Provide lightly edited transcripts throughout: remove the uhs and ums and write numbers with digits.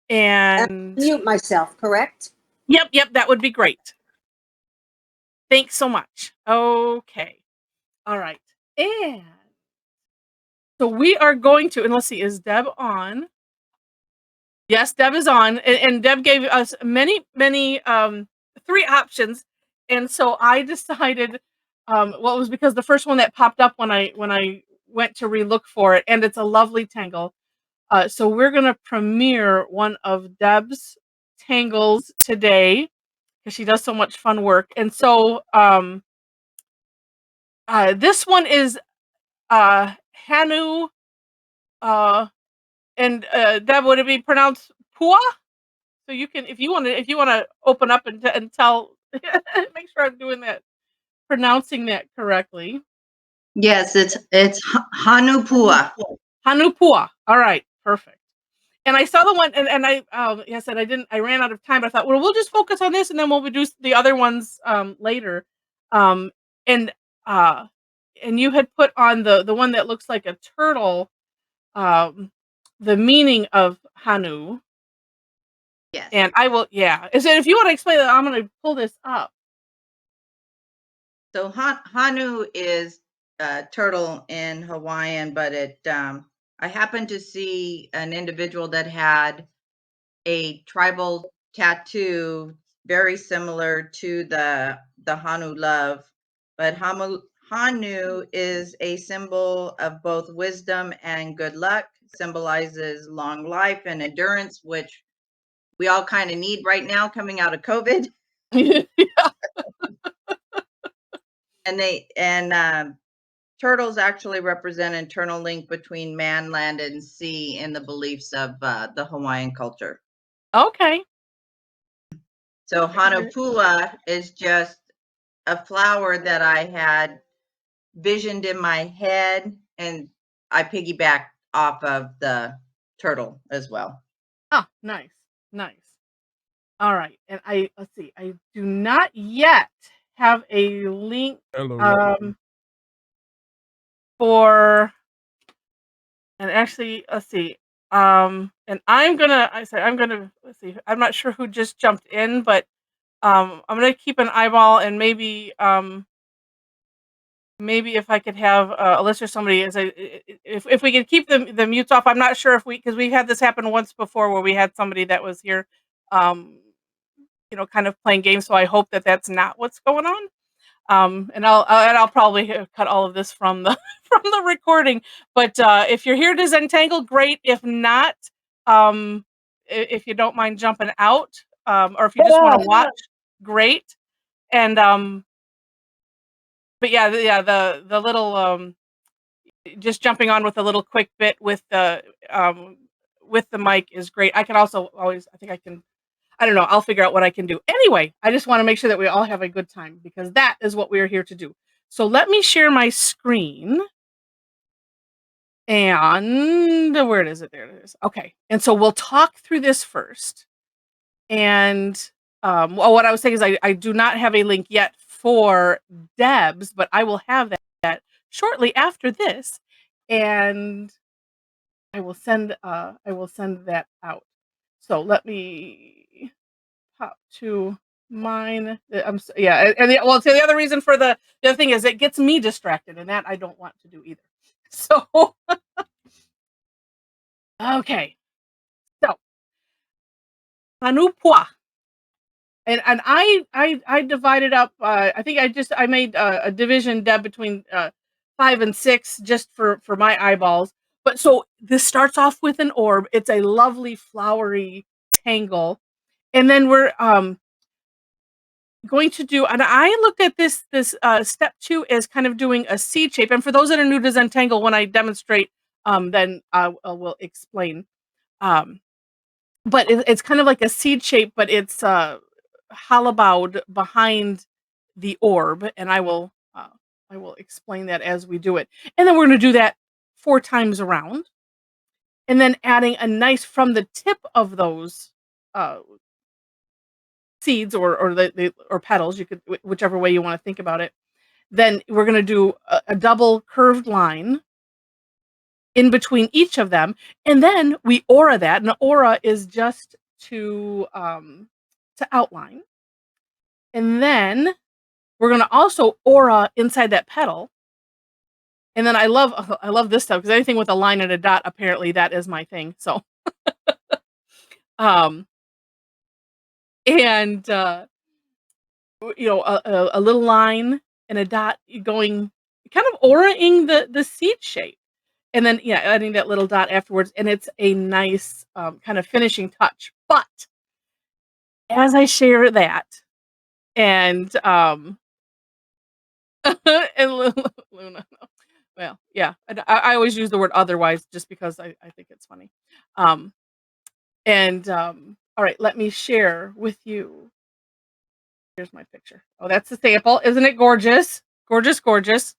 And mute myself, correct? Yep, that would be great. Thanks so much. Okay. All right. And so we are going to, and let's see, is Deb on? Yes, Deb is on. And Deb gave us many, 3 options. And so I decided, well, it was because the first one that popped up when I went to relook for it, and it's a lovely tangle. So we're gonna premiere one of Deb's tangles today because she does so much fun work. And so this one is Hanu, and Deb, would it be pronounced Pua? So you can, if you want to open up and tell, make sure I'm doing that, pronouncing that correctly. Yes, it's Hanu Pua. Hanu Pua. All right, perfect. And I saw the one, and I said I ran out of time, but I thought, well, we'll just focus on this, and then we'll do the other ones later. And you had put on the one that looks like a turtle, the meaning of Hanu. Yes. And I will, yeah. Is it, if you want to explain that, I'm going to pull this up. So Hanu is a turtle in Hawaiian, but it I happened to see an individual that had a tribal tattoo very similar to the Hanu love, but Hanu is a symbol of both wisdom and good luck, symbolizes long life and endurance, which we all kind of need right now coming out of COVID. Yeah. And turtles actually represent an eternal link between man, land, and sea in the beliefs of the Hawaiian culture. Okay. So Hanu Pua is just a flower that I had visioned in my head, and I piggybacked off of the turtle as well. Oh, nice. All right. And let's see, I do not yet have a link for, and actually, let's see, and let's see, I'm not sure who just jumped in, but I'm gonna keep an eyeball, and maybe if I could have Alyssa or somebody, if we could keep the mutes off. I'm not sure if because we've had this happen once before where we had somebody that was here, kind of playing games. So I hope that that's not what's going on. And I'll probably cut all of this from the from the recording. But if you're here to Zentangle, great. If not, if you don't mind jumping out, or if you just want to watch, great. And but yeah, the little just jumping on with a little quick bit with the mic is great. I can also always, I don't know, I'll figure out what I can do. Anyway, I just want to make sure that we all have a good time because that is what we're here to do. So let me share my screen. And where is it? There it is. Okay. And so we'll talk through this first. And well, what I was saying is I do not have a link yet for Deb's, but I will have that shortly after this. And I will send that out. So let me pop to mine. Yeah, and so the other reason for the other thing is it gets me distracted, and that I don't want to do either. So okay, so Hanu Pua, and I divided up. I think I made a division, Deb, between 5 and 6 just for my eyeballs. But so this starts off with an orb. It's a lovely flowery tangle, and then we're going to do, and I looked at this step 2 as kind of doing a seed shape. And for those that are new to Zentangle, when I demonstrate, then I will explain. But it's kind of like a seed shape, but it's hollowed behind the orb, and I will explain that as we do it. And then we're going to do that 4 times around, and then adding a nice from the tip of those seeds or petals, you could, whichever way you want to think about it. Then we're going to do a double curved line, in between each of them, and then we aura that, and the aura is just to outline. And then we're gonna also aura inside that petal. And then I love this stuff because anything with a line and a dot, apparently that is my thing. So, um, and a little line and a dot going, kind of auraing the seed shape, and then yeah, adding that little dot afterwards, and it's a nice kind of finishing touch. But as I share that, and and Luna, well, yeah, and I always use the word otherwise just because I think it's funny. Um, all right, let me share with you. Here's my picture. Oh, that's the sample. Isn't it gorgeous? Gorgeous, gorgeous.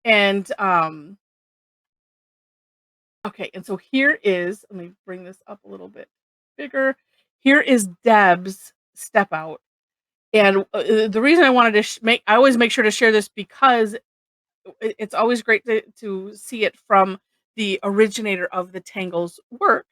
And okay, and so here is, let me bring this up a little bit bigger. Here is Deb's step out. And the reason I wanted to I always make sure to share this because it's always great to see it from the originator of the Tangle's work,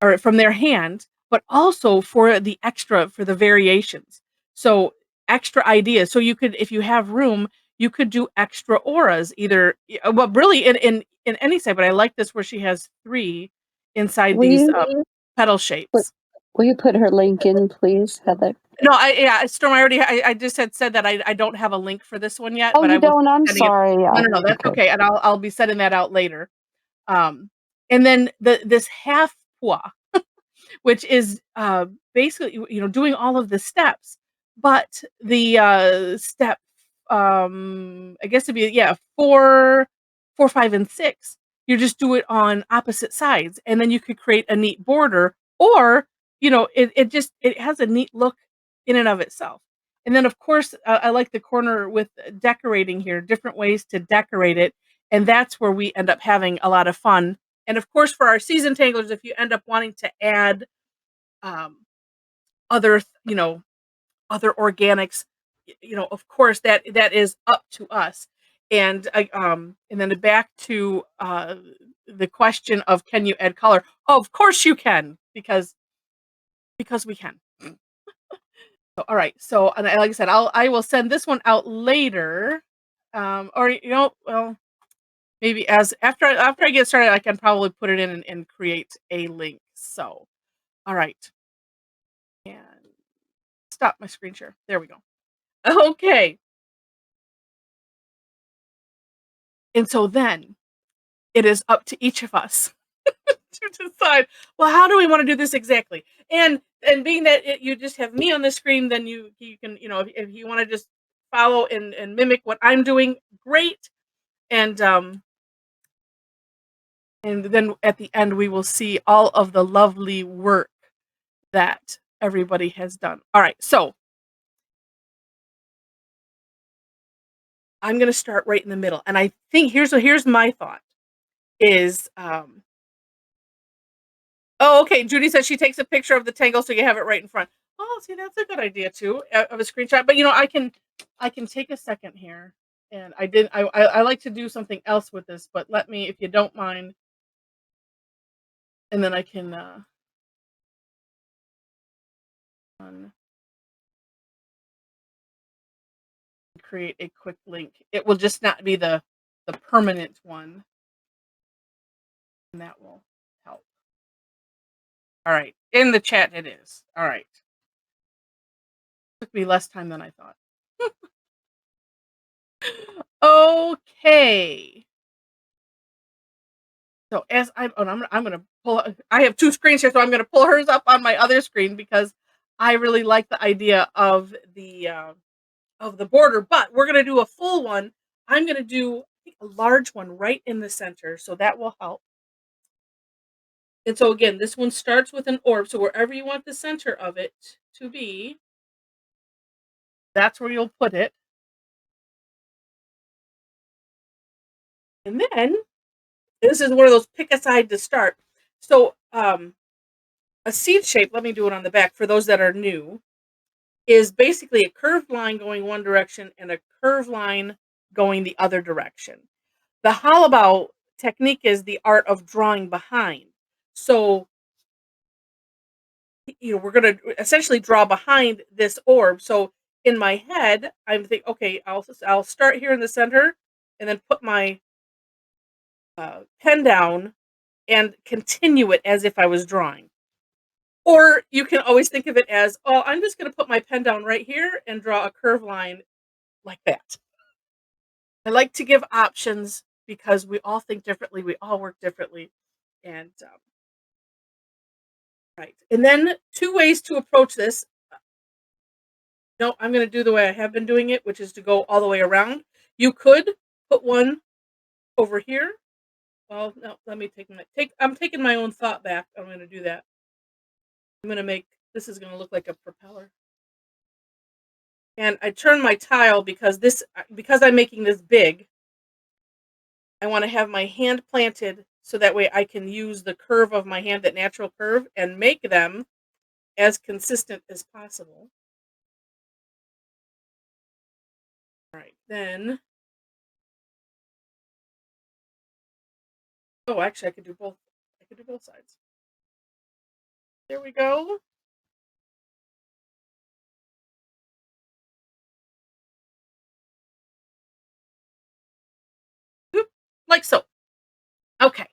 or from their hand, but also for the variations. So extra ideas. So you could, if you have room, you could do extra auras, either, well, really in any side. But I like this where she has 3 inside these petal shapes. Will you put her link in, please, Heather? No, Storm, I just had said that I don't have a link for this one yet. Oh, but you I will don't? I'm sorry. No, that's okay, and I'll be sending that out later. And then this half pua, which is basically, doing all of the steps, but the step, I guess it'd be, yeah, 4, 5, and 6. You just do it on opposite sides, and then you could create a neat border, or it has a neat look in and of itself. And then, of course, I like the corner with decorating here, different ways to decorate it, and that's where we end up having a lot of fun. And of course, for our season tanglers, if you end up wanting to add other, other organics, of course, that is up to us. And then back to the question of, can you add color? Of course you can, because we can. So, all right. So, and like I said, I will send this one out later, or well, maybe after I get started, I can probably put it in and create a link. So, all right, and stop my screen share. There we go. Okay. And so then it is up to each of us to decide, well, how do we want to do this exactly? And being that you just have me on the screen, then you can, if you want to just follow and mimic what I'm doing, great. And then at the end, we will see all of the lovely work that everybody has done. All right, so I'm going to start right in the middle. And I think here's my thought is, oh, okay, Judy says she takes a picture of the tangle so you have it right in front. Oh, see, that's a good idea too, of a screenshot. But I can take a second here, and I like to do something else with this, but let me, if you don't mind, and then I can create a quick link. It will just not be the permanent one, and that will help. All right, in the chat it is. All right. Took me less time than I thought. Okay. So as I'm gonna pull. I have 2 screens here, so I'm gonna pull hers up on my other screen because I really like the idea of the border. But we're gonna do a full one. I'm gonna do, I think, a large one right in the center, so that will help. And so again, this one starts with an orb. So wherever you want the center of it to be, that's where you'll put it. And then this is one of those pick a side to start. So a seed shape, let me do it on the back for those that are new, is basically a curved line going one direction and a curved line going the other direction. The hollow bow technique is the art of drawing behind. So, we're going to essentially draw behind this orb. So in my head, I'm thinking, okay, I'll start here in the center and then put my pen down and continue it as if I was drawing. Or you can always think of it as, oh, I'm just going to put my pen down right here and draw a curved line like that. I like to give options because we all think differently. We all work differently. And right. And then 2 ways to approach this. No, I'm going to do the way I have been doing it, which is to go all the way around. You could put one over here. Well, no, let me I'm taking my own thought back. I'm going to do that. I'm going to make, this is going to look like a propeller. And I turn my tile because I'm making this big. I want to have my hand planted so that way I can use the curve of my hand, that natural curve, and make them as consistent as possible. All right, then. Oh, actually, I could do both. I could do both sides. There we go. Oop, like so. Okay.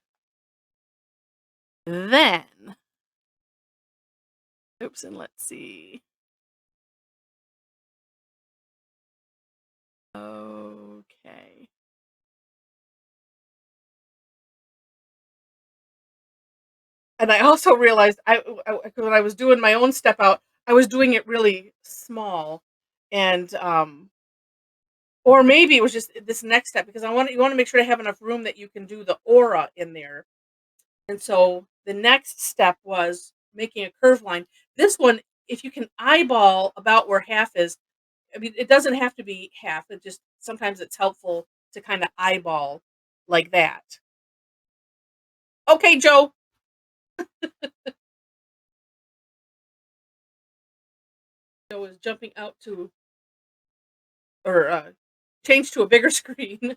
Then, oops, and let's see. Okay. And I also realized when I was doing my own step out, I was doing it really small, and or maybe it was just this next step because you want to make sure to have enough room that you can do the aura in there. And so the next step was making a curved line. This one, if you can eyeball about where half is, I mean, it doesn't have to be half. It just sometimes it's helpful to kind of eyeball like that. Okay, Joe. Joe is jumping out to, or change to a bigger screen.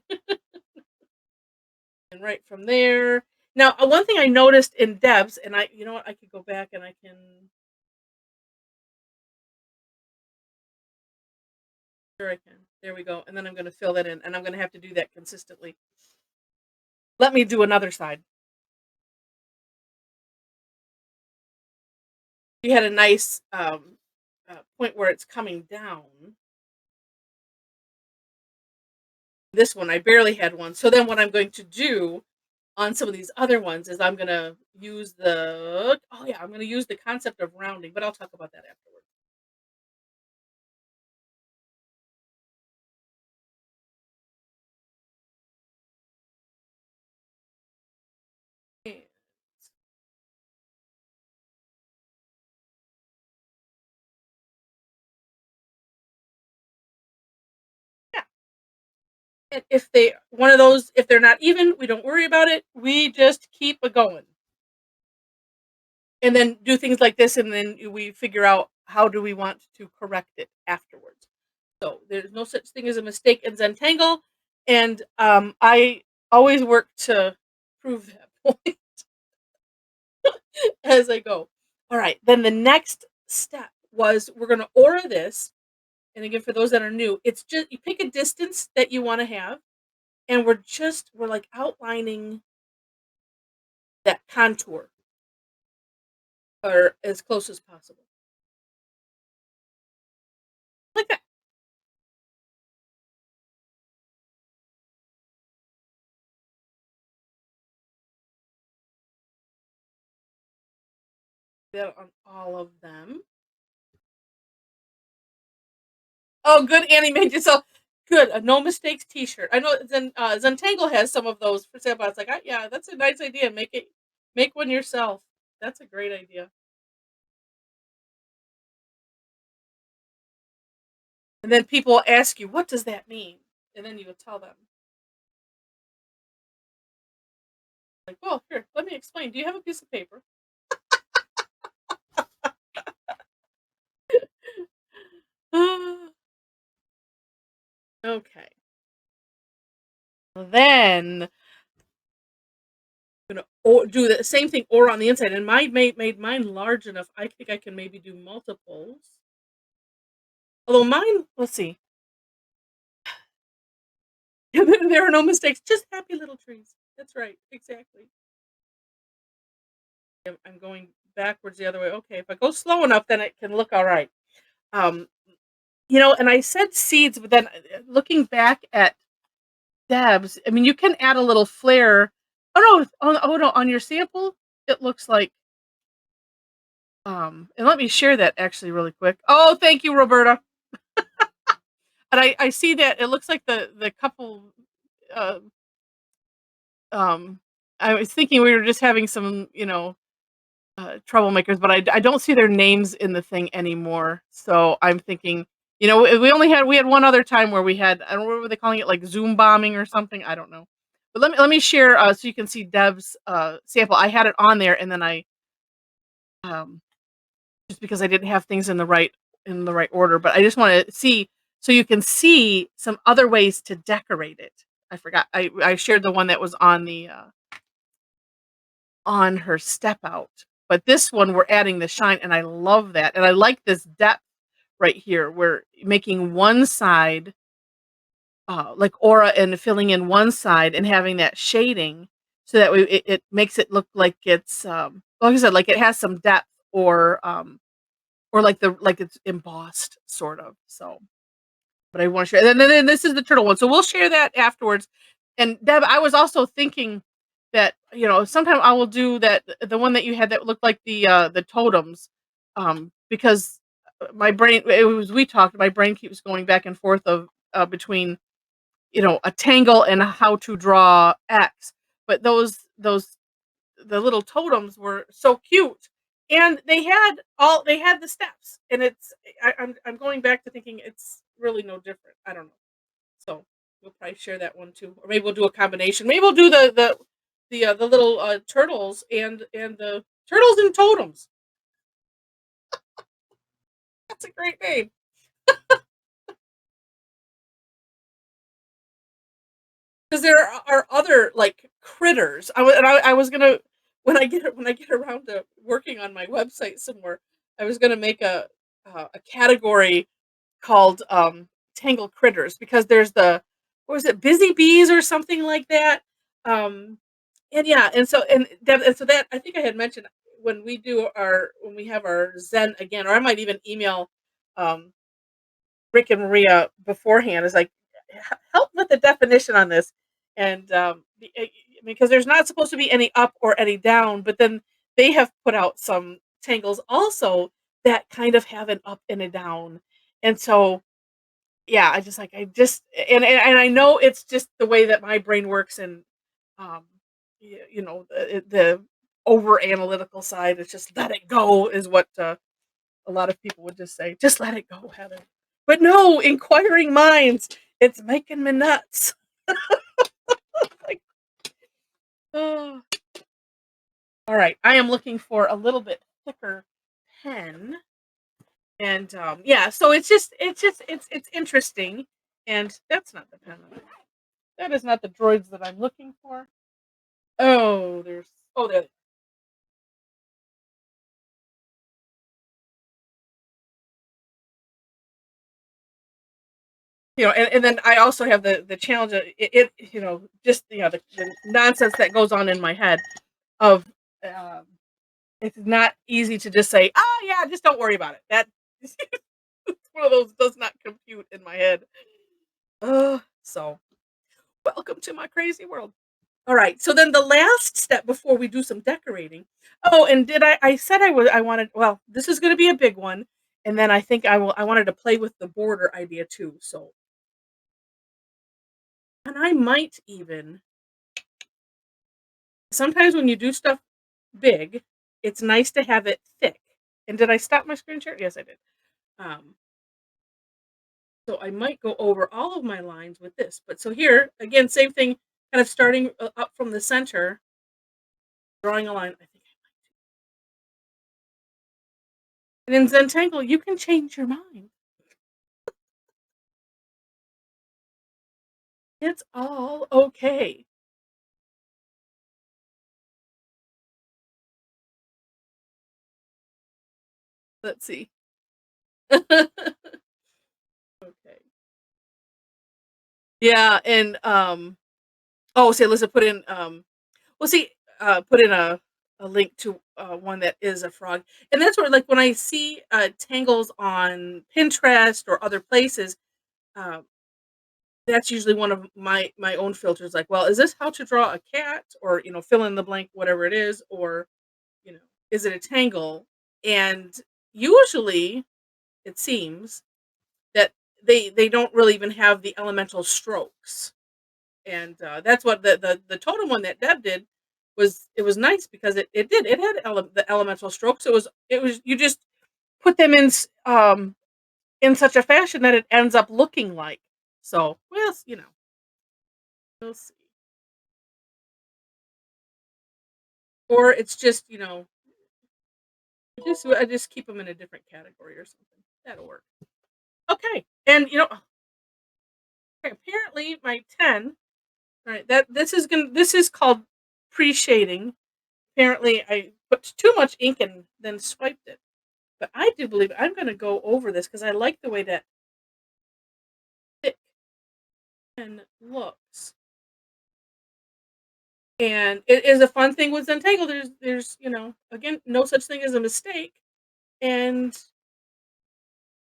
And right from there. Now, one thing I noticed in Deb's, and you know what, I could go back and I can. Sure, I can. There we go. And then I'm going to fill that in, and I'm going to have to do that consistently. Let me do another side. You had a nice point where it's coming down. This one, I barely had one. So then what I'm going to do on some of these other ones is I'm going to use I'm going to use the concept of rounding, but I'll talk about that afterwards. And yeah. And if they're not even, we don't worry about it. We just keep it going. And then do things like this, and then we figure out how do we want to correct it afterwards. So there's no such thing as a mistake in Zentangle, and I always work to prove that point as I go. All right, then the next step was we're going to aura this, and again, for those that are new, it's just you pick a distance that you want to have, and we're like outlining that contour, or as close as possible, like that. That on all of them. Oh, good, Annie made yourself good. A no mistakes T-shirt. I know Zentangle has some of those for sale, but it's like, yeah, that's a nice idea. Make one yourself. That's a great idea. And then people ask you, what does that mean? And then you would tell them. Like, well, here, let me explain. Do you have a piece of paper? Okay. Then gonna do the same thing or on the inside, and mine made mine large enough. I think I can maybe do multiples. Although mine, let's see. There are no mistakes, just happy little trees. That's right, exactly. I'm going backwards the other way. Okay, if I go slow enough, then it can look all right. Um, and I said seeds, but then looking back at Deb's, I mean, you can add a little flair. Oh no, no, on your sample, it looks like. And let me share that actually really quick. Oh, thank you, Roberta. And I see that it looks like the couple. Uh, I was thinking we were just having some, troublemakers, but I don't see their names in the thing anymore. So I'm thinking, we had one other time where we had, I don't know, what were they calling it, like Zoom bombing or something? I don't know. But let me share so you can see Deb's sample. I had it on there, and then I just because I didn't have things in the right order, but I just want to see so you can see some other ways to decorate it. I forgot. I shared the one that was on the on her step out. But this one we're adding the shine, and I love that. And I like this depth right here. We're making one side like aura and filling in one side and having that shading so that it makes it look like it's like I said, like it has some depth or like it's embossed sort of. So but I want to share. And then this is the turtle one. So we'll share that afterwards. And Deb, I was also thinking that, sometime I will do that the one that you had that looked like the totems. Because my brain we talked, my brain keeps going back and forth of between, a tangle and how to draw X. But the little totems were so cute. And they had the steps, and I'm going back to thinking it's really no different. I don't know. So we'll probably share that one too, or maybe we'll do a combination. Maybe we'll do the little turtles and the turtles and totems. That's a great name. Because there are other like critters. I was gonna when I get around to working on my website somewhere, I was gonna make a category called Tangle Critters because there's what was it, Busy Bees or something like that. Um, and yeah, and so that I think I had mentioned when we have our Zen again, or I might even email um, Rick and Maria beforehand is like help with the definition on this, and because there's not supposed to be any up or any down, but then they have put out some tangles also that kind of have an up and a down, and so yeah, I just and I know it's just the way that my brain works, and um, the over analytical side is just let it go is what a lot of people would just say, just let it go, Heather. But no, inquiring minds, it's making me nuts. Like, oh. All right, I am looking for a little bit thicker pen, and yeah, so it's interesting, and that's not the pen. That is not the droids that I'm looking for. Oh, there. And then I also have the challenge of just the nonsense that goes on in my head of um, it's not easy to just say, oh yeah, just don't worry about it. That it's one of those does not compute in my head. So welcome to my crazy world. All right, so then the last step before we do some decorating. Oh, and I said I wanted, well, this is going to be a big one, and then I think I wanted to play with the border idea too. So, and I might even sometimes when you do stuff big, it's nice to have it thick. And did I stop my screen share? Yes, I did. Um, so I might go over all of my lines with this. But so here, again, same thing, kind of starting up from the center, drawing a line. I think. And in Zentangle, you can change your mind. It's all okay. Let's see. Okay. Yeah, and oh, see, Alyssa put in well, see, put in a link to one that is a frog, and that's where, like, when I see tangles on Pinterest or other places, uh, that's usually one of my own filters. Like, well, is this how to draw a cat, or fill in the blank, whatever it is, or you know, is it a tangle? And usually, it seems that they don't really even have the elemental strokes. And that's what the totem one that Deb did was. It was nice because it had the elemental strokes. It was you just put them in such a fashion that it ends up looking like. So we'll see. Or it's just I just keep them in a different category or something. That'll work. Okay, and okay, apparently my 10. All right, this is called pre-shading. Apparently, I put too much ink and then swiped it. But I do believe I'm going to go over this because I like the way that thick pen looks. And it is a fun thing with Zentangle. There's again, no such thing as a mistake. And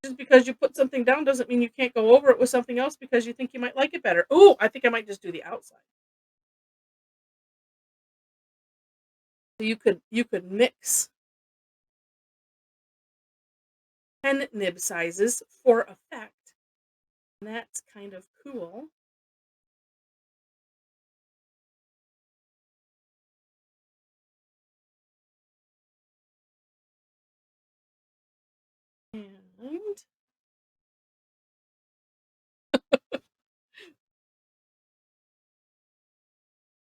just because you put something down doesn't mean you can't go over it with something else because you think you might like it better. Oh, I think I might just do the outside. So you could mix pen nib sizes for effect. And that's kind of cool.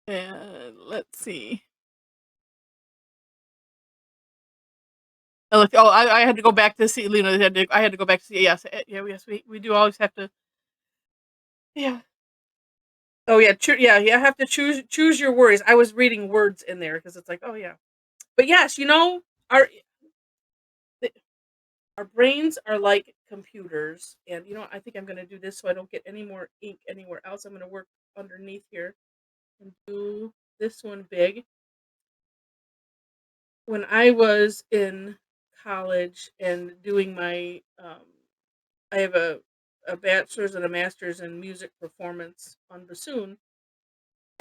And let's see. Oh, I had to go back to see Lena. I had to go back to see. Yes, yes, we do always have to. Yeah. Oh yeah, yeah. You have to choose your words. I was reading words in there because it's like, oh yeah, but yes, our our brains are like computers, and I think I'm gonna do this so I don't get any more ink anywhere else. I'm gonna work underneath here and do this one big. When I was in college and doing my I have a bachelor's and a master's in music performance on bassoon,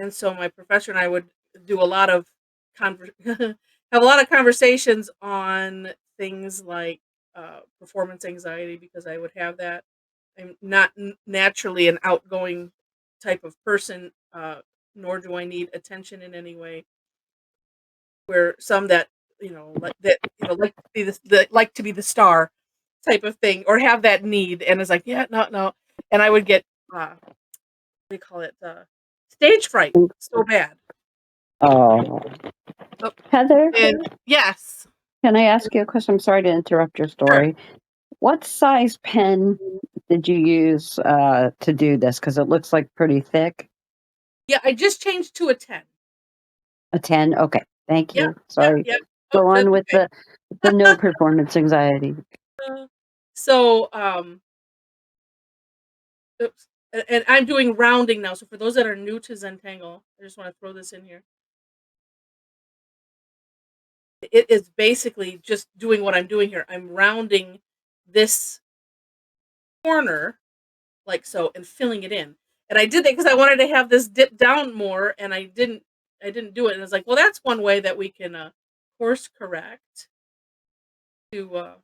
and so my professor and I would do a lot of have a lot of conversations on things like performance anxiety because I would have that. I'm not naturally an outgoing type of person, nor do I need attention in any way. Where some that like to be like to be the star type of thing, or have that need, and it's like, yeah, no, and I would get what do you call it, stage fright so bad. Oh, Oh, Heather, and yes, can I ask you a question? I'm sorry to interrupt your sure. story. What size pen did you use to do this? Because it looks like pretty thick. Yeah, I just changed to a 10. A 10? Okay, thank Yep, you. Sorry. yep. Oh, Go that's on with okay. the no performance anxiety. So oops. And I'm doing rounding now. So for those that are new to Zentangle, I just want to throw this in here. It is basically just doing what I'm doing here. I'm rounding this corner like so and filling it in. And I did that because I wanted to have this dip down more, and I didn't do it. And it's like, well, that's one way that we can course correct to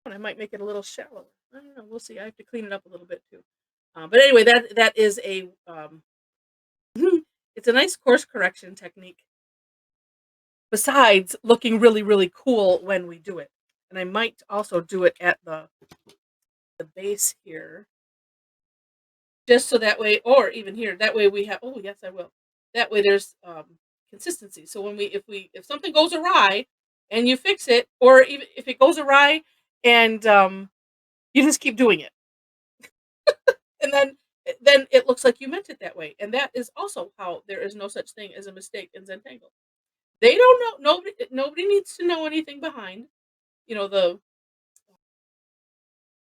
and I might make it a little shallower. I don't know. We'll see. I have to clean it up a little bit too. But anyway, that is a it's a nice course correction technique. Besides looking really really cool when we do it, and I might also do it at the base here, just so that way, or even here, that way we have. Oh yes, I will. That way there's consistency. So when if something goes awry, and you fix it, or even if it goes awry, and you just keep doing it, and then it looks like you meant it that way. And that is also how there is no such thing as a mistake in Zentangle. They don't know. Nobody needs to know anything behind. You know,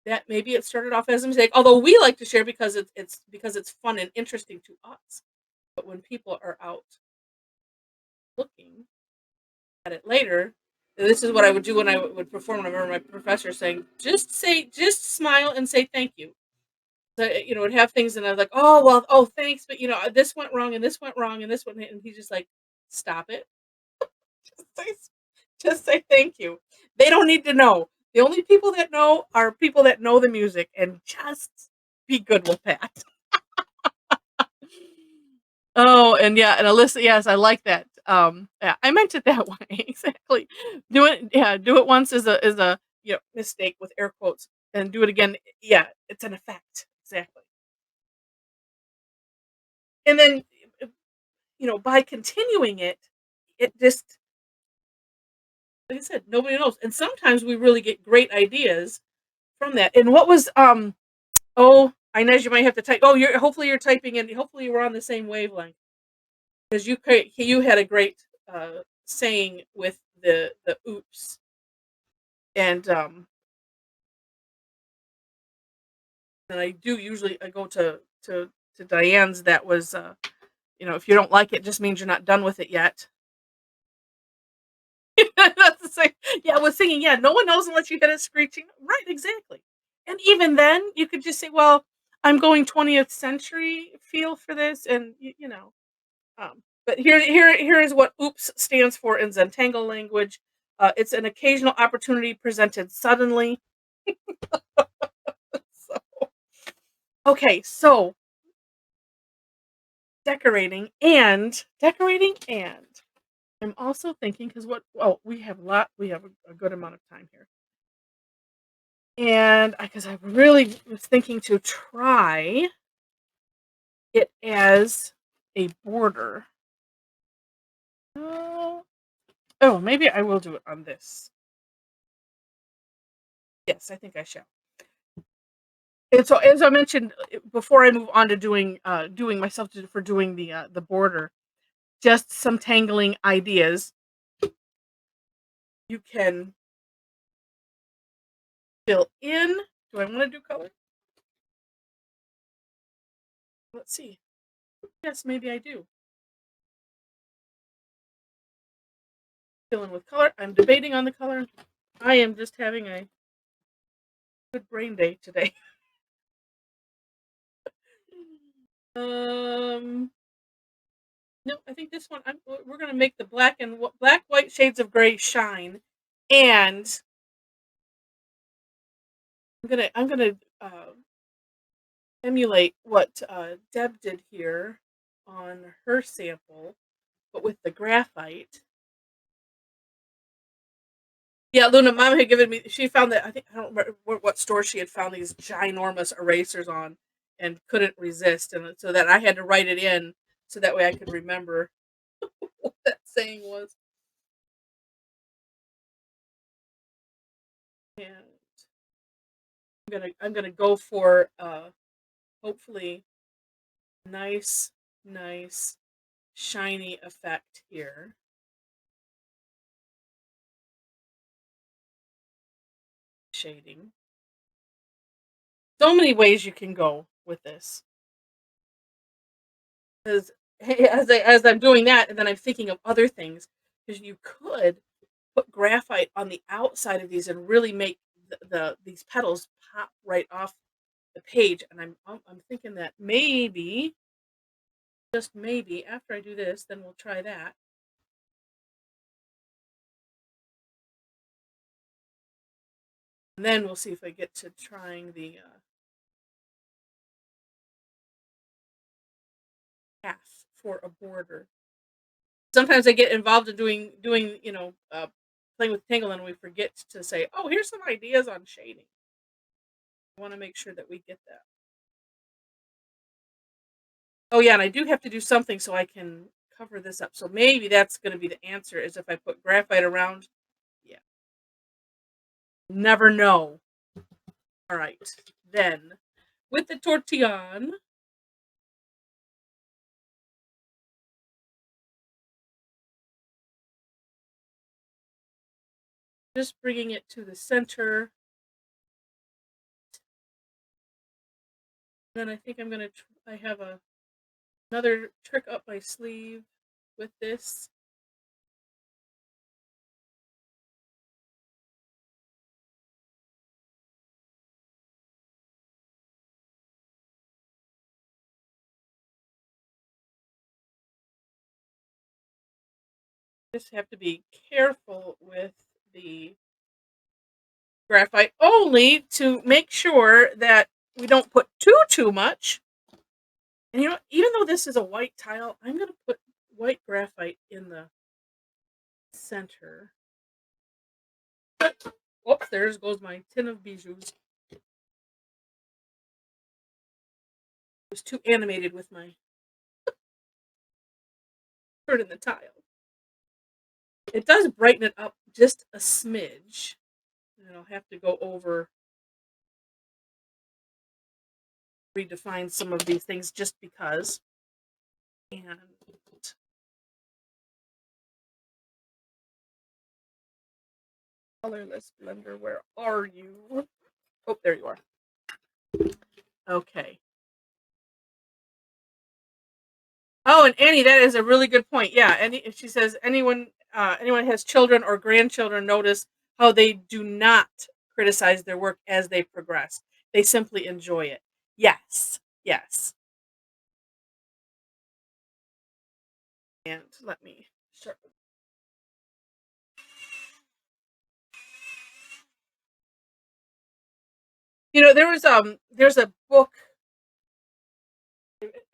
that maybe it started off as a mistake. Although we like to share because it's fun and interesting to us. But when people are out looking at it later, this is what I would do when I would perform. I remember my professor saying, just smile and say thank you. So, you know, would have things and I was like, oh, well, oh, thanks. But, you know, this went wrong and this went wrong and this went, and he's just like, stop it. Just say thank you. They don't need to know. The only people that know are people that know the music, and just be good with that. Oh, and yeah, and Alyssa, yes, I like that. Yeah, I meant it that way exactly. Do it once is a mistake with air quotes, and do it again. Yeah, it's an effect exactly. And then, by continuing it, it just like I said, nobody knows. And sometimes we really get great ideas from that. And what was Inez, you might have to type. Oh, hopefully you're typing in. Hopefully we're on the same wavelength because you had a great saying with the oops, and I do usually I go to Diane's. That was if you don't like it, just means you're not done with it yet. That's the same. Yeah, with singing, yeah, no one knows unless you hit a screeching. Right, exactly. And even then, you could just say, "Well, I'm going 20th century feel for this," and But here is what "oops" stands for in Zentangle language. It's an occasional opportunity presented suddenly. So, okay, so decorating and I'm also thinking because we have a good amount of time here. And because I really was thinking to try it as a border. Maybe I will do it on this. Yes, I think I shall. And so, as I mentioned before, I move on to doing the border, just some tangling ideas. You can fill in. Do I want to do color? Let's see. Yes, maybe I do. Fill in with color. I'm debating on the color. I am just having a good brain day today. No, I think this one. We're gonna make the black white shades of gray shine, and I'm gonna emulate what Deb did here on her sample, but with the graphite. Yeah, Luna, Mom had given me. She found that I don't remember what store she had found these ginormous erasers on, and couldn't resist, and so that I had to write it in so that way I could remember what that saying was. And I'm gonna go for hopefully nice shiny effect here. Shading. So many ways you can go with this. Because as I'm doing that, and then I'm thinking of other things, because you could put graphite on the outside of these and really make these petals pop right off the page. And I'm thinking that maybe, just maybe, after I do this, then we'll try that. And then we'll see if I get to trying the half for a border. Sometimes I get involved in doing playing with Tangle, and we forget to say, oh, here's some ideas on shading. I want to make sure that we get that. Oh yeah, and I do have to do something so I can cover this up. So maybe that's going to be the answer, is if I put graphite around. Yeah. Never know. All right. Then with the Tortillion, just bringing it to the center. Then I think I'm gonna. I have another trick up my sleeve with this. Just have to be careful with the graphite only to make sure that we don't put too much. And you know, even though this is a white tile, I'm going to put white graphite in the center. Oops, there goes my tin of bijoux. I was too animated with my turn in the tile. It does brighten it up just a smidge. And I'll have to go over, redefine some of these things just because. And colorless blender, where are you? Oh, there you are. Okay. Oh, and Annie, that is a really good point. Yeah, and she says anyone has children or grandchildren, notice how they do not criticize their work as they progress. They simply enjoy it. Yes, yes. And let me sharpen. You know, there's a book.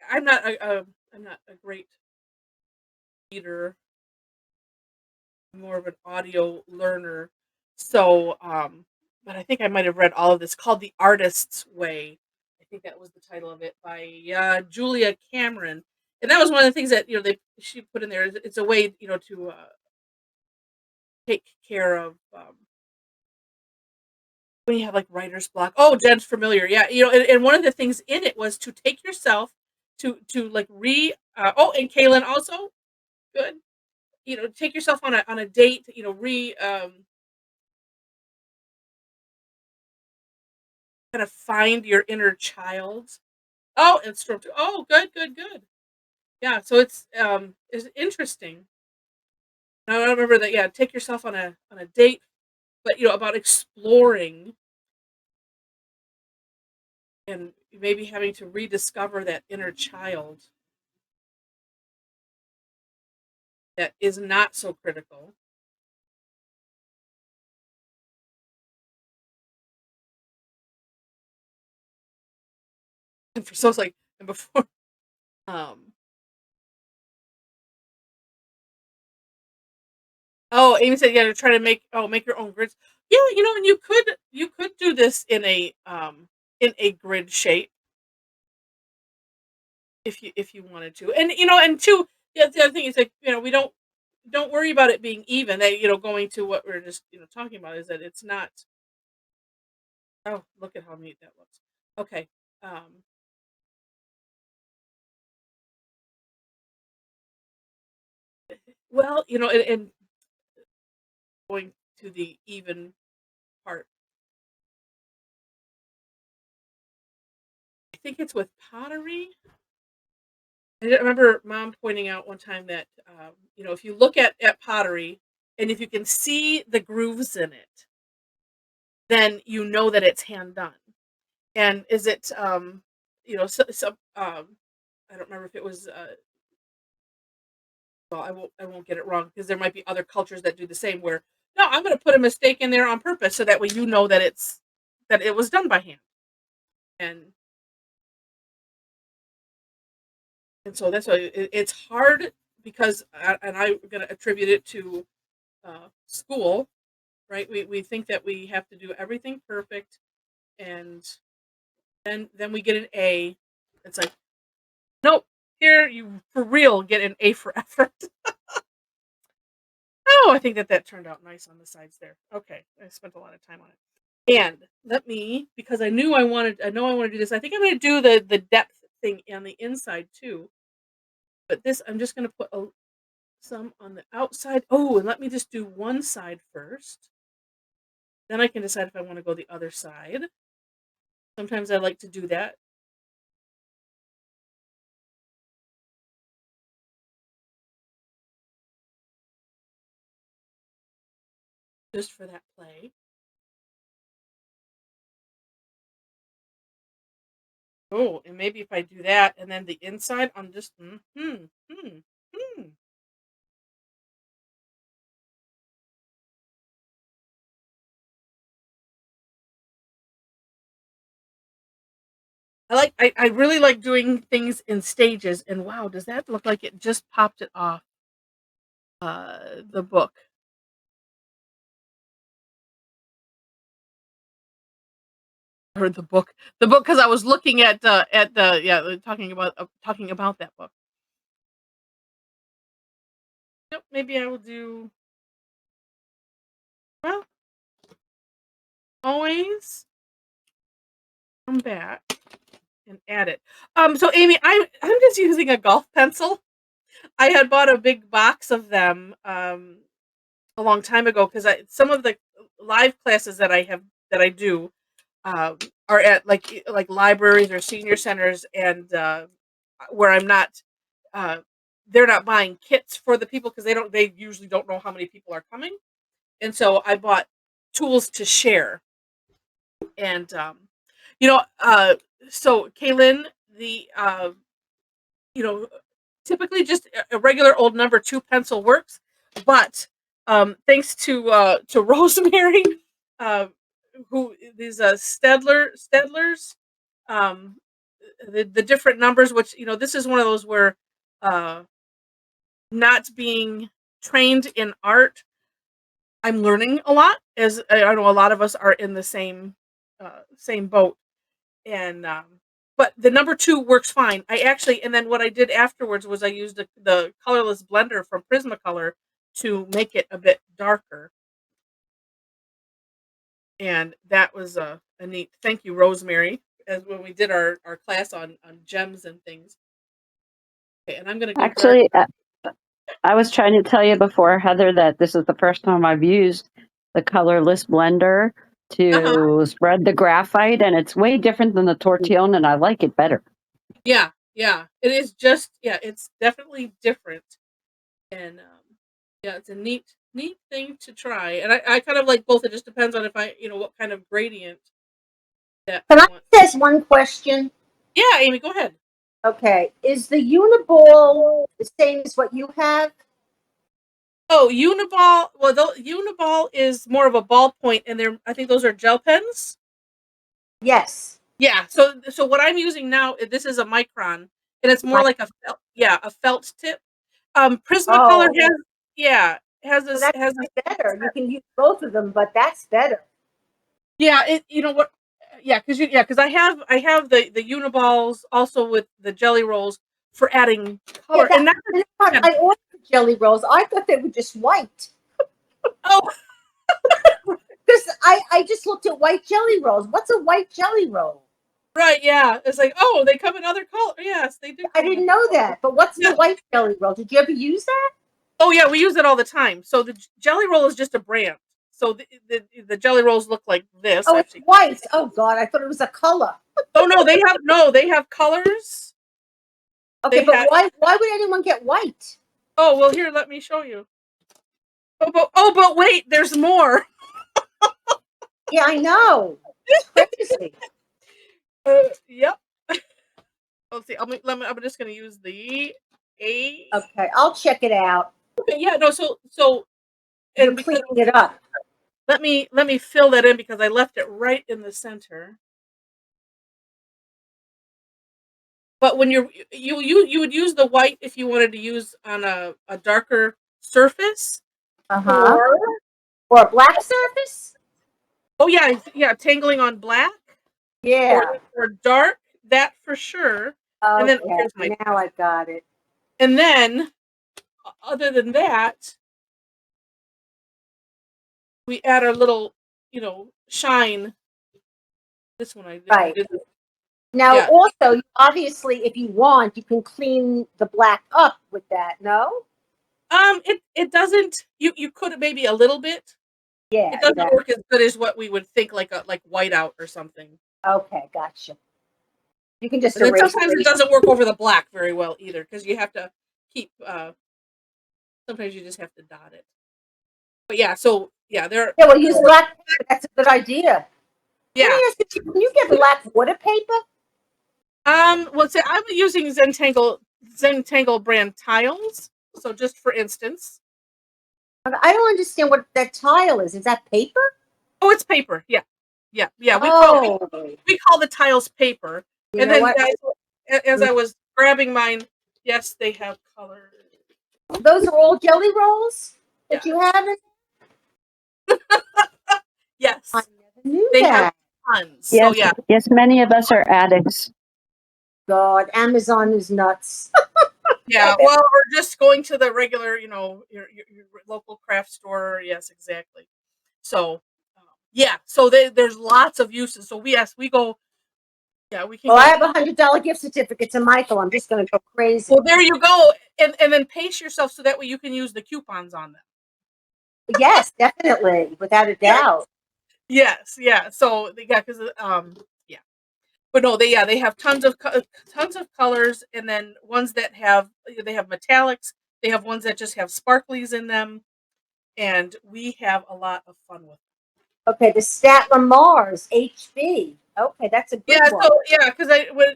I'm not a great reader. I'm more of an audio learner. So, but I think I might have read all of this, called The Artist's Way. I think that was the title of it, by Julia Cameron. And that was one of the things that, you know, she put in there. It's a way, you know, to take care of when you have like writer's block. Oh, Jen's familiar. Yeah. You know, and one of the things in it was to take yourself to like oh, and Kaylin also, good. You know, take yourself on a date, you know, kind of find your inner child. Oh, and stroke. Oh, good, good, good. Yeah, so it's interesting. I remember that. Yeah, take yourself on a date, but you know, about exploring and maybe having to rediscover that inner child that is not so critical. And for so it's like, and before, um, oh, Amy said, yeah, to try to make your own grids. Yeah, you know, and you could do this in a grid shape if you wanted to. And you know, and two, yeah, the other thing is like, you know, we don't worry about it being even. That, you know, going to what we're just, you know, talking about is that it's not. Oh, look at how neat that looks. Okay. Um, well, you know, and going to the even part, I think it's with pottery. I remember Mom pointing out one time that, you know, if you look at pottery and if you can see the grooves in it, then you know that it's hand done. And is it, you know, I don't remember if it was, well, I won't get it wrong because there might be other cultures that do the same. Where no, I'm going to put a mistake in there on purpose so that way you know that it was done by hand. And so that's why it's hard because, and I'm going to attribute it to school, right? We think that we have to do everything perfect, and then we get an A. It's like, nope, here you for real get an A for effort. Oh, I think that turned out nice on the sides there. Okay, I spent a lot of time on it. And let me, because I know I want to do this. I think I'm going to do the depth thing on the inside too. But this, I'm just going to put some on the outside. Oh, and let me just do one side first. Then I can decide if I want to go the other side. Sometimes I like to do that. Just for that play. Oh, and maybe if I do that and then the inside, I'm just I really like doing things in stages, and wow, does that look like it just popped it off the book? Or the book. The book, because I was looking at the talking about that book. Yep, maybe I will do well, always come back and add it. So Amy, I'm just using a golf pencil. I had bought a big box of them a long time ago because some of the live classes that I do are at like libraries or senior centers, and where I'm not, they're not buying kits for the people because they usually don't know how many people are coming, and so I bought tools to share, and you know, so Kaylin, the typically just a regular old number 2 pencil works, but thanks to Rosemary, uh, who these Stedlers, um, the different numbers, which this is one of those where uh, not being trained in art, I'm learning a lot, as I know a lot of us are in the same boat, and but the number 2 works fine. And then what I did afterwards was I used the colorless blender from Prismacolor to make it a bit darker, and that was a neat. Thank you, Rosemary, as when we did our class on gems and things. Okay, and I'm gonna go Actually, I was trying to tell you before, Heather, that this is the first time I've used the colorless blender to spread the graphite, and it's way different than the Tortillion, and I like it better. Yeah, it is just it's definitely different, and it's a neat thing to try, and I kind of like both. It just depends on if I what kind of gradient that Can I I want. ask one question? Yeah, Amy, go ahead. Okay. Is the Uniball the same as what you have? Oh, Uniball. Well, the Uniball is more of a ballpoint, and I think those are gel pens. Yes. Yeah. So what I'm using now, this is a Micron, and it's more like a felt tip. Prismacolor has So this that's better. You can use both of them, but that's better. Yeah, you know what? Yeah, because I have the Uniballs also with the jelly rolls for adding color, and that's I ordered jelly rolls. I thought they were just white. oh Because I just looked at white jelly rolls. What's a white jelly roll? right, yeah. It's like, oh, they come in other colors. Yes, they do. I didn't know that. But what's the white jelly roll? Did you ever use that? Oh yeah, we use it all the time. So the jelly roll is just a brand. So the jelly rolls look like this. Oh, Actually. it's white. Oh God, I thought it was a color. Oh no, they have colors. Okay, but why would anyone get white? Oh well, here, let me show you. But wait, there's more. Yeah, I know. It's crazy. Yep. Let's see. I'm just gonna use the A. Okay, I'll check it out. Okay, yeah, no. So You're cleaning it up. let me fill that in because I left it right in the center. But when you would use the white if you wanted to use on a darker surface. Or a black surface. Oh yeah, tangling on black. Yeah. Or dark, that for sure. Okay. And then here's Now I got it. And then, other than that, we add our little, shine. This one I did. Right. Now, also, obviously, if you want, you can clean the black up with that. No. It doesn't. You could maybe a little bit. Yeah. It doesn't exactly. work as good as what we would think, like whiteout or something. Okay, gotcha. You can just And then erase. sometimes it doesn't work over the black very well either, because you have to keep. Sometimes you just have to dot it. But yeah, so yeah, they're Yeah, we'll use black paper. That's a good idea. yeah. Let me ask you, can you get black water paper? Well, say I'm using Zentangle brand tiles. So just for instance, I don't understand what that tile is. Is that paper? oh, it's paper. Yeah, yeah, yeah. Oh, We call the tiles paper. you And know then what? as I was grabbing mine, yes, they have color. Those are all jelly rolls Yeah. that you have. Yes, I never knew they that. have tons. Yes, So yeah, yes, many of us are addicts. God, Amazon is nuts. yeah. Well, or just going to the regular, your local craft store. Yes, exactly. So yeah, so there's lots of uses. So we go. Yeah, we can. Well, go, I have $100 gift certificate to Michael. I'm just going to go crazy. Well, there you go, and then pace yourself so that way you can use the coupons on them. Yes, definitely, without a doubt. Yes, yeah. So yeah, because yeah, but no, they have tons of colors, and then ones that they have metallics. They have ones that just have sparklies in them, and we have a lot of fun with them. Okay, the Statler Mars HB. Okay, that's a good one. So yeah, because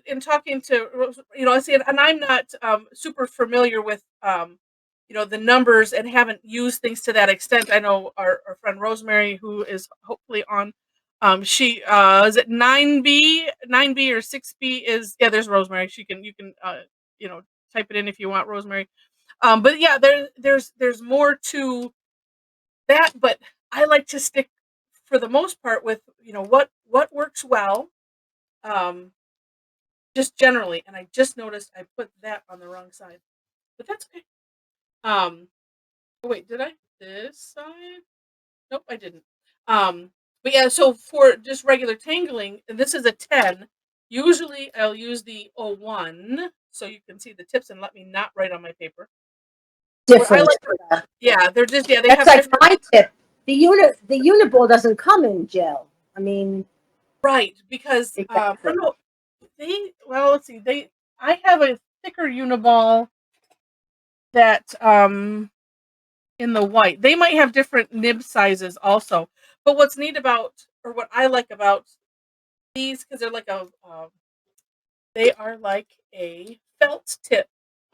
in talking to I see, and I'm not super familiar with the numbers and haven't used things to that extent. I know our friend Rosemary, who is hopefully on, she is it 9B or 6B is there's Rosemary. You can type it in if you want, Rosemary. But yeah, there's more to that, but I like to stick for the most part with what works well. Just generally, and I just noticed I put that on the wrong side, but that's okay. Oh wait, did I this side? Nope, I didn't. But yeah, so for just regular tangling, and this is a 10. Usually, I'll use the 01, so you can see the tips and let me not write on my paper. Different. Yeah, they're just they That's have like different. my tip. The uniball doesn't come in gel. I mean, Right, because exactly. no, let's see, I have a thicker uniball that in the white. They might have different nib sizes also. But what's neat about, or what I like about these, because they are like a felt tip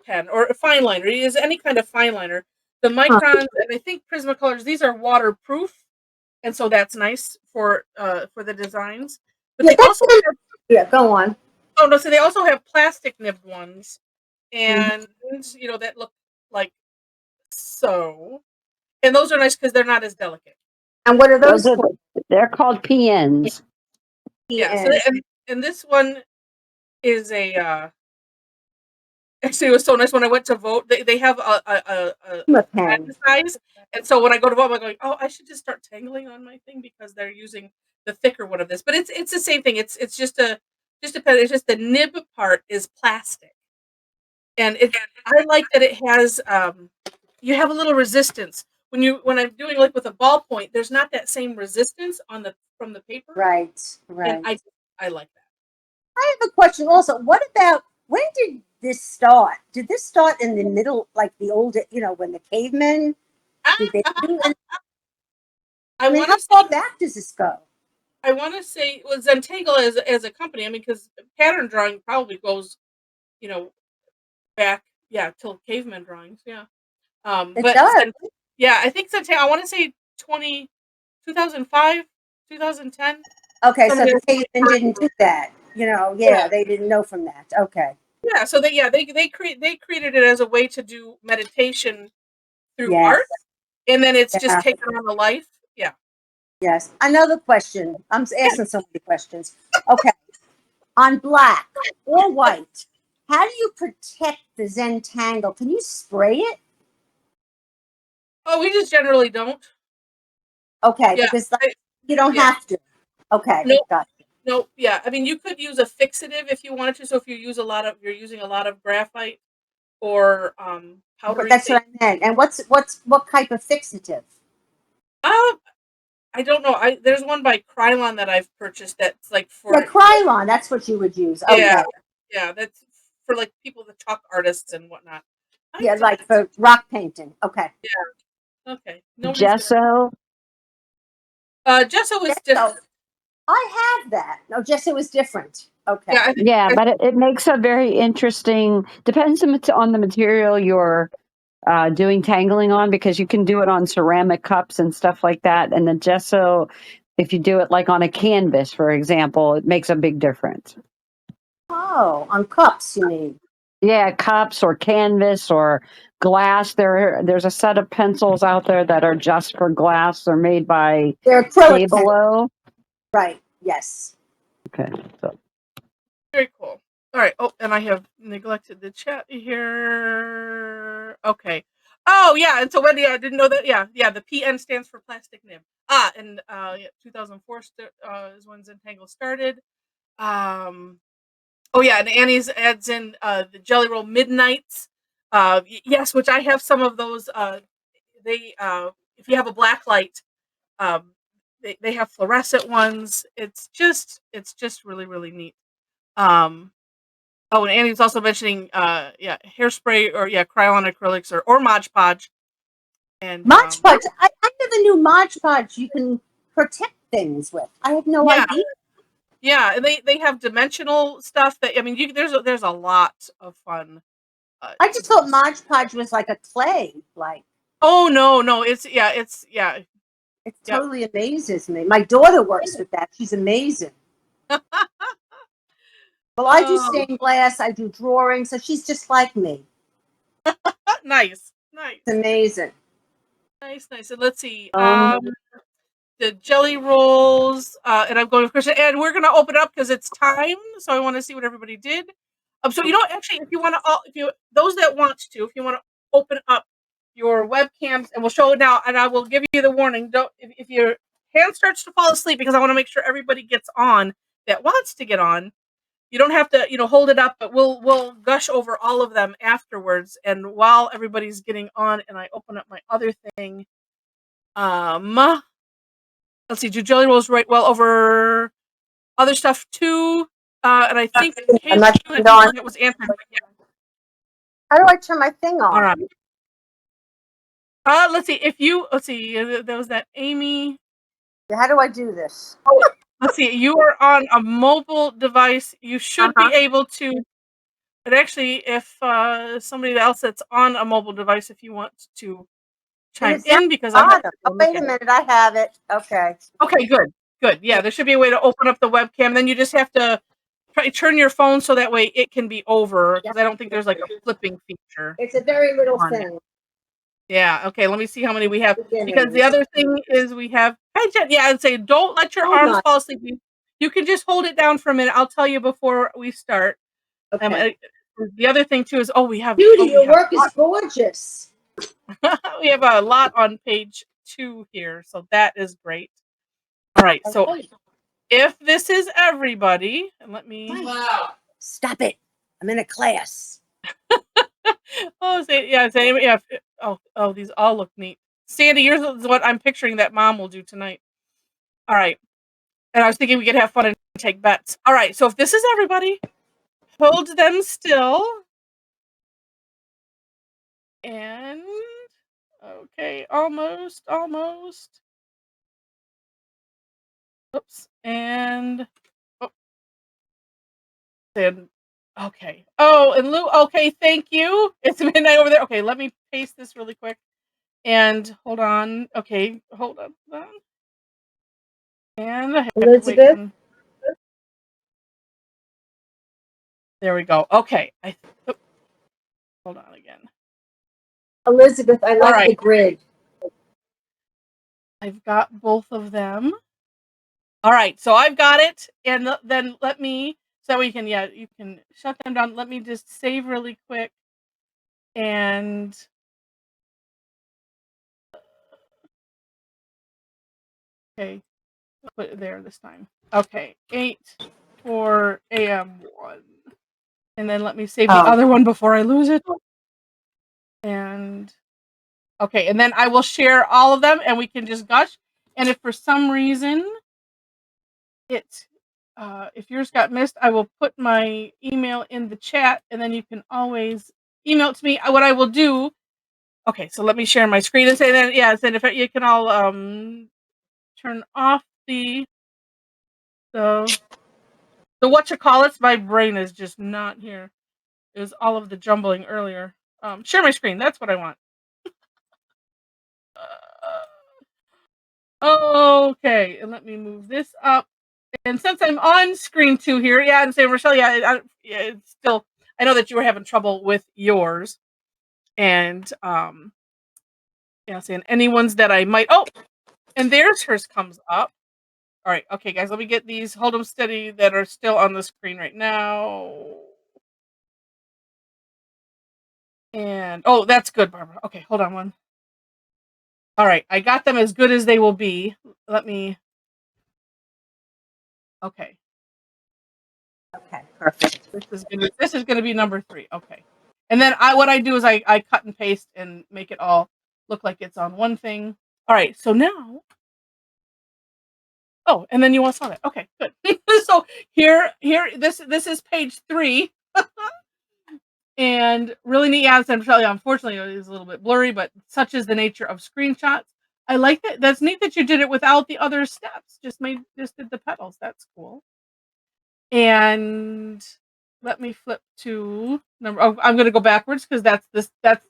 pen or a fine liner. It is any kind of fine liner. The Microns and I think Prismacolors, these are waterproof, and so that's nice for the designs. But they also go on. oh no, so they also have plastic nibbed ones, and that look like so. And those are nice because they're not as delicate. And what are those? They're called PNs. Yeah. So and this one is a. Actually, it was so nice when I went to vote. They have a patent size, and so when I go to vote, I'm going, oh, I should just start tangling on my thing because they're using the thicker one of this. But it's the same thing. It's just a pen. It's just the nib part is plastic, and I like that it has you have a little resistance when I'm doing like with a ballpoint. There's not that same resistance from the paper. Right. And I like that. I have a question also. What about when did this start? Did this start in the middle, like the old, when the cavemen? Did they do? I mean, how far back does this go? I want to say Zentangle as a company. I mean, because pattern drawing probably goes, back till caveman drawings. Yeah. It But does. yeah, I think Zentangle. I want to say 2005, 2010. Okay, so the cavemen didn't do that. They didn't know from that. Okay. Yeah, so they created it as a way to do meditation through art, and then it's just taken on a life. Yeah. Yes. Another question. I'm asking so many questions. Okay. On black or white, how do you protect the Zentangle? Can you spray it? Oh, we just generally don't. Okay, because you don't have to. Okay. Nope. Got it. Nope. Yeah. I mean, you could use a fixative if you wanted to. So if you're using a lot of graphite or powdery. That's what I meant. And what type of fixative? I don't know. There's one by Krylon that I've purchased that's like for The Krylon, that's what you would use. yeah, Okay. yeah, that's for like people, the chalk artists and whatnot. Yeah, like for rock painting. Okay. Okay. Gesso. Gesso is different. I have that. No, Gesso is different. Okay. Yeah, Yeah, but it makes a very interesting. Depends on the material you're doing tangling on, because you can do it on ceramic cups and stuff like that. And the gesso, if you do it like on a canvas, for example, it makes a big difference. Oh, on cups, you mean? Yeah, cups or canvas or glass. There's a set of pencils out there that are just for glass. They're made by They're acrylic. Tablo. Right. Yes. Okay. So. Very cool. All right. Oh, and I have neglected the chat here. Okay. Oh, yeah. And so Wendy, I didn't know that. Yeah. The PN stands for plastic nib. And 2004 is when Zentangle started. Oh, yeah. And Annie's adds in the Jelly Roll Midnights. Yes, which I have some of those. If you have a black light, they have fluorescent ones. It's just really, really neat. Oh, and Annie's also mentioning hairspray or Krylon acrylics or Mod Podge. And Mod Podge. I never knew Mod Podge you can protect things with. I had no idea. Yeah, and they have dimensional stuff that there's a lot of fun. I just thought Mod Podge was like a clay, like. Oh no, it's It totally amazes me. My daughter works with that. She's amazing. Well, I do stained glass. I do drawing, so she's just like me. Nice. It's amazing. Nice. And let's see. The jelly rolls, and I'm going with Christian, and we're gonna open up because it's time. So I want to see what everybody did. So actually, if you want to, those that want to, if you want to open up your webcams, and we'll show it now, and I will give you the warning. Don't if your hand starts to fall asleep, because I want to make sure everybody gets on that wants to get on. You don't have to, hold it up, but we'll gush over all of them afterwards. And while everybody's getting on, and I open up my other thing, let's see, do jelly rolls right well over other stuff too? And I think that was answered. How do I turn my thing on? All right. Let's see. There was that Amy. How do I do this? Let's see. You are on a mobile device. You should be able to. But actually, if somebody else that's on a mobile device, if you want to chime in, because wait a minute, I have it. Okay. Okay, good. Yeah, there should be a way to open up the webcam. Then you just have to turn your phone so that way it can be over. Because I don't think there's like a flipping feature. It's a very little thing. Yeah. Okay. Let me see how many we have. Because the other thing is we have. Yeah, I'd say don't let your arms fall asleep. You can just hold it down for a minute. I'll tell you before we start. Okay. The other thing too is we have. Beauty, your work is gorgeous. We have a lot on page 2 here, so that is great. All right. So if this is everybody, and let me. Stop it! I'm in a class. These all look neat. Sandy, yours is what I'm picturing that Mom will do tonight. All right. And I was thinking we could have fun and take bets. All right. So if this is everybody, hold them still. And okay, almost. Oops. And okay. Oh, and Lou, okay, thank you. It's midnight over there. Okay, let me paste this really quick. And hold on. Okay, hold on. And Elizabeth. There we go. Okay. Hold on again. Elizabeth, I like the grid. I've got both of them. All right, so I've got it, and then let me, so we can, you can shut them down. Let me just save really quick, and okay, put it there this time. Okay, 8 for AM1, and then let me save the other one before I lose it. And okay, and then I will share all of them, and we can just gush. And if for some reason if yours got missed, I will put my email in the chat, and then you can always email it to me. What I will do. Okay, so let me share my screen and say then if you can all turn off the whatchamacallits. My brain is just not here. It was all of the jumbling earlier. Share my screen. That's what I want. Okay, and let me move this up. And since I'm on screen 2 here, and say Rochelle, it's still. I know that you were having trouble with yours, and saying any ones that I might. Oh, and hers comes up. All right, okay, guys, let me get these. Hold them steady that are still on the screen right now. And oh, that's good, Barbara. Okay, hold on one. All right, I got them as good as they will be. Let me. Okay. Okay, perfect. This is gonna be number 3. Okay. And then what I do is I cut and paste and make it all look like it's on one thing. All right, so now. Oh, and then you all saw that. Okay, good. So here, this is page 3. And really neat. Unfortunately, it is a little bit blurry, but such is the nature of screenshots. I like that. That's neat that you did it without the other steps. Just did the petals. That's cool. And let me flip to number. Oh, I'm going to go backwards because that's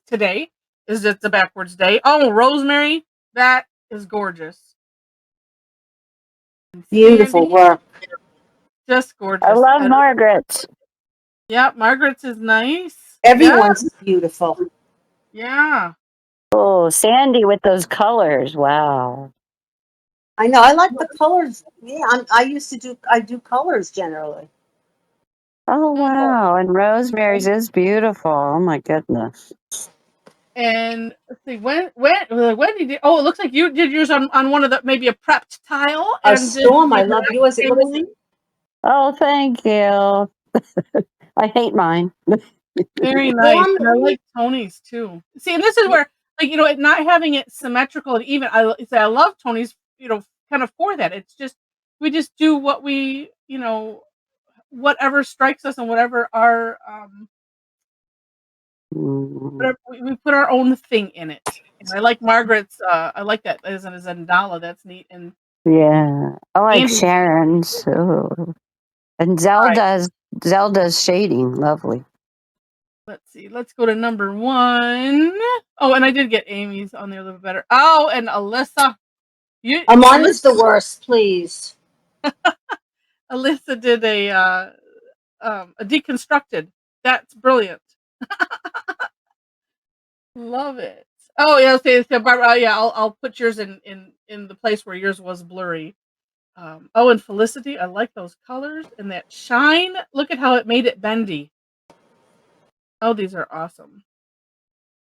today. It's a backwards day. Oh, Rosemary, that is gorgeous. Beautiful work. Just gorgeous. I love Margaret's. Yeah, Margaret's is nice. Everyone's beautiful. Yeah. Oh, Sandy with those colors. Wow. I know. I like the colors. Yeah, I do colors generally. Oh, wow. And Rosemary's is beautiful. Oh, my goodness. And let's see, when did you? Oh, it looks like you did yours on one of the maybe a prepped tile. A storm. I love yours. It looks. Oh, thank you. I hate mine. Very nice. And I like Tony's too. See, and this is where, not having it symmetrical and even. I love Tony's. Kind of for that. It's just we just do what we whatever strikes us and whatever our whatever, we put our own thing in it. And I like Margaret's. I like that as a Zendala. That's neat. And Yeah. I like Andy's. Sharon's. Ooh. And Zelda's shading. Lovely. Let's see. Let's go to number 1. Oh, and I did get Amy's on there a little bit better. Oh, and Alyssa. Mine is the worst, please. Alyssa did a deconstructed. That's brilliant. Love it. Oh yeah, so Barbara. Yeah, I'll put yours in the place where yours was blurry. Oh, and Felicity, I like those colors and that shine. Look at how it made it bendy. Oh, these are awesome.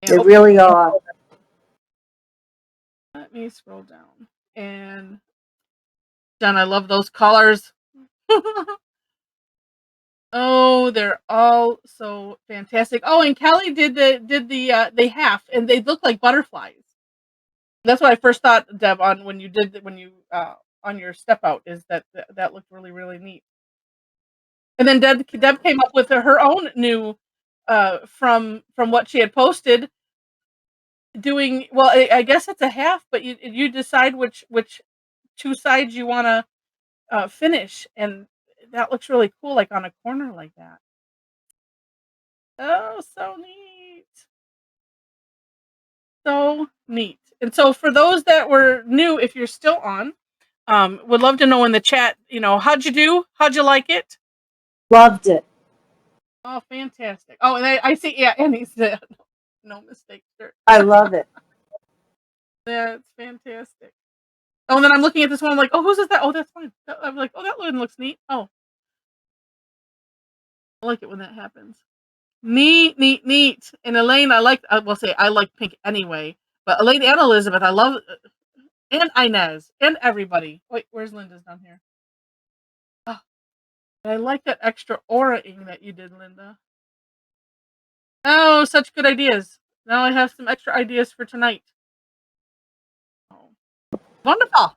They really are. Let me scroll down. And Jen, I love those colors. Oh, they're all so fantastic. Oh, and Kelly did the half, and they look like butterflies. That's what I first thought, Deb, on when you on your step out, is that looked really, really neat. And then Deb came up with her own new from what she had posted. Doing well, I guess it's a half, but you decide which 2 sides you want to finish, and that looks really cool, like on a corner like that. Oh, so neat. So neat. And so for those that were new, if you're still on, would love to know in the chat, how'd you do? How'd you like it? Loved it. Oh, fantastic. Oh, and I see, yeah, Annie said, no mistake, sir. I love it. That's fantastic. Oh, and then I'm looking at this one, I'm like, oh, whose is that? Oh, that's fine. I'm like, oh, that one looks neat. Oh. I like it when that happens. Neat. And Elaine, I like pink anyway. But Elaine and Elizabeth, I love, and Inez, and everybody. Wait, where's Linda's down here? Oh, I like that extra aura-ing that you did, Linda. Oh, such good ideas. Now I have some extra ideas for tonight. Oh, wonderful.